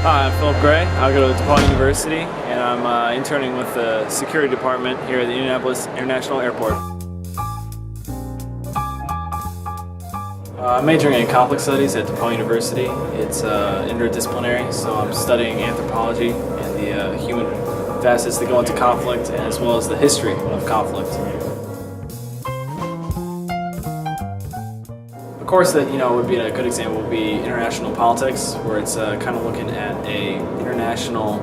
Hi, I'm Philip Gray. I go to DePaul University, and I'm interning with the security department here at the Indianapolis International Airport. I'm majoring in conflict studies at DePaul University. It's interdisciplinary, so I'm studying anthropology and the human facets that go into conflict, as well as the history of conflict. A course that would be a good example would be international politics, where it's kind of looking at a international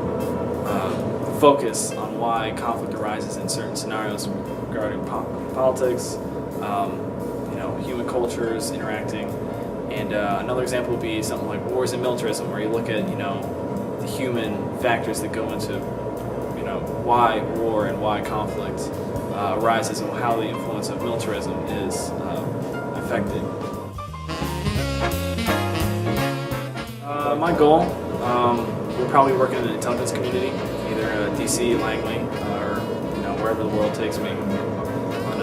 focus on why conflict arises in certain scenarios regarding politics, human cultures interacting, and another example would be something like wars and militarism, where you look at the human factors that go into why war and why conflict arises, and how the influence of militarism is affected. My goal, we're probably working in the intelligence community, either DC, Langley, or wherever the world takes me. On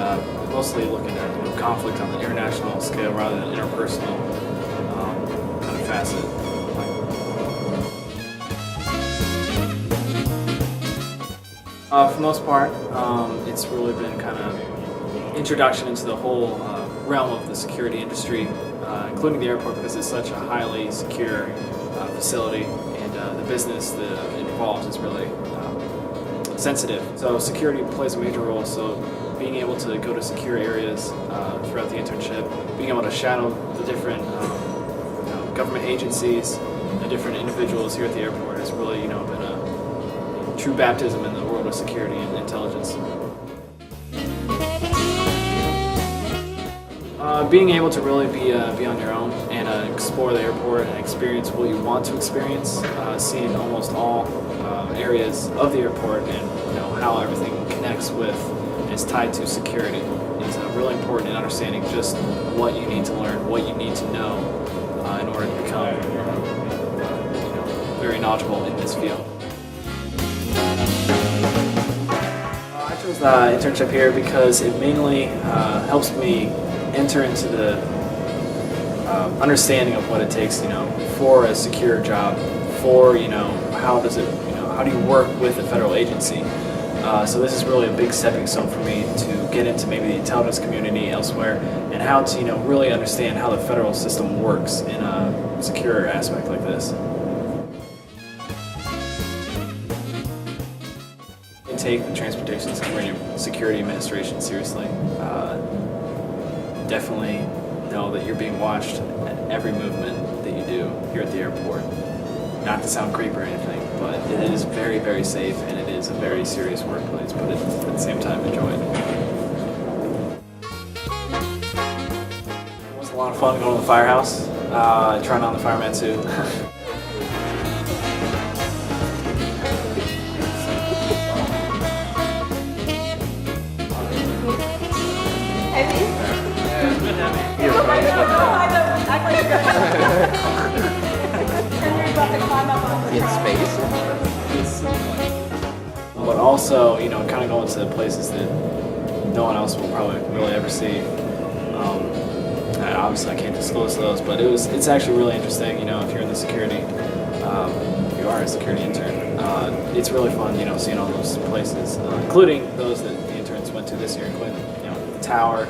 mostly looking at conflict on the international scale rather than interpersonal kind of facet. For the most part, it's really been kind of introduction into the whole realm of the security industry, including the airport, because it's such a highly secure facility, and the business that it involves is really sensitive. So security plays a major role. So being able to go to secure areas throughout the internship, being able to shadow the different government agencies, the different individuals here at the airport has really been a true baptism in the world of security and intelligence. Being able to really be on your own and explore the airport and experience what you want to experience, seeing almost all areas of the airport and how everything connects with and is tied to security is really important in understanding just what you need to learn, what you need to know in order to become very knowledgeable in this field. I chose the internship here because it mainly helps me enter into the understanding of what it takes, for a secure job, for how do you work with a federal agency. So this is really a big stepping stone for me to get into maybe the intelligence community elsewhere, and how to really understand how the federal system works in a secure aspect like this. Take the Transportation Security Administration seriously. Definitely know that you're being watched at every movement that you do here at the airport. Not to sound creepy or anything, but it is very, very safe, and it is a very serious workplace, but at the same time enjoy it. It was a lot of fun going to the firehouse, trying on the fireman suit. In space. But also, kind of going to places that no one else will probably really ever see. Obviously, I can't disclose those, but it's actually really interesting. If you're in the security, if you are a security intern, it's really fun. Seeing all those places, including those that the interns went to this year, including the tower,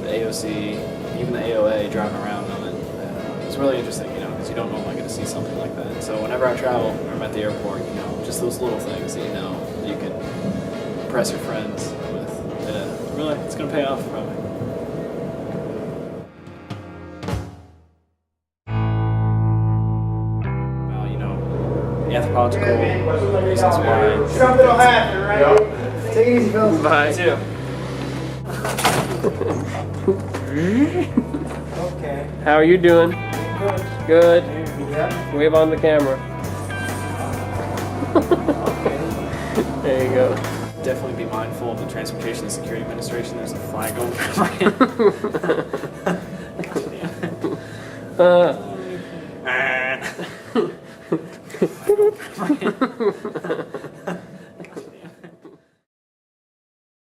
the AOC, even the AOA, driving around on it. It's really interesting, because you don't normally get to see something like that. So whenever I travel or I'm at the airport, just those little things that that you can impress your friends with. Really, it's going to pay off probably. Anthropological reasons why. Something will happen, right? Take it easy, Phil. Bye. You too. Okay. How are you doing? Good. Good. Yeah. Wave on the camera. Okay. There you go. Definitely be mindful of the Transportation Security Administration. There's a flag over my head.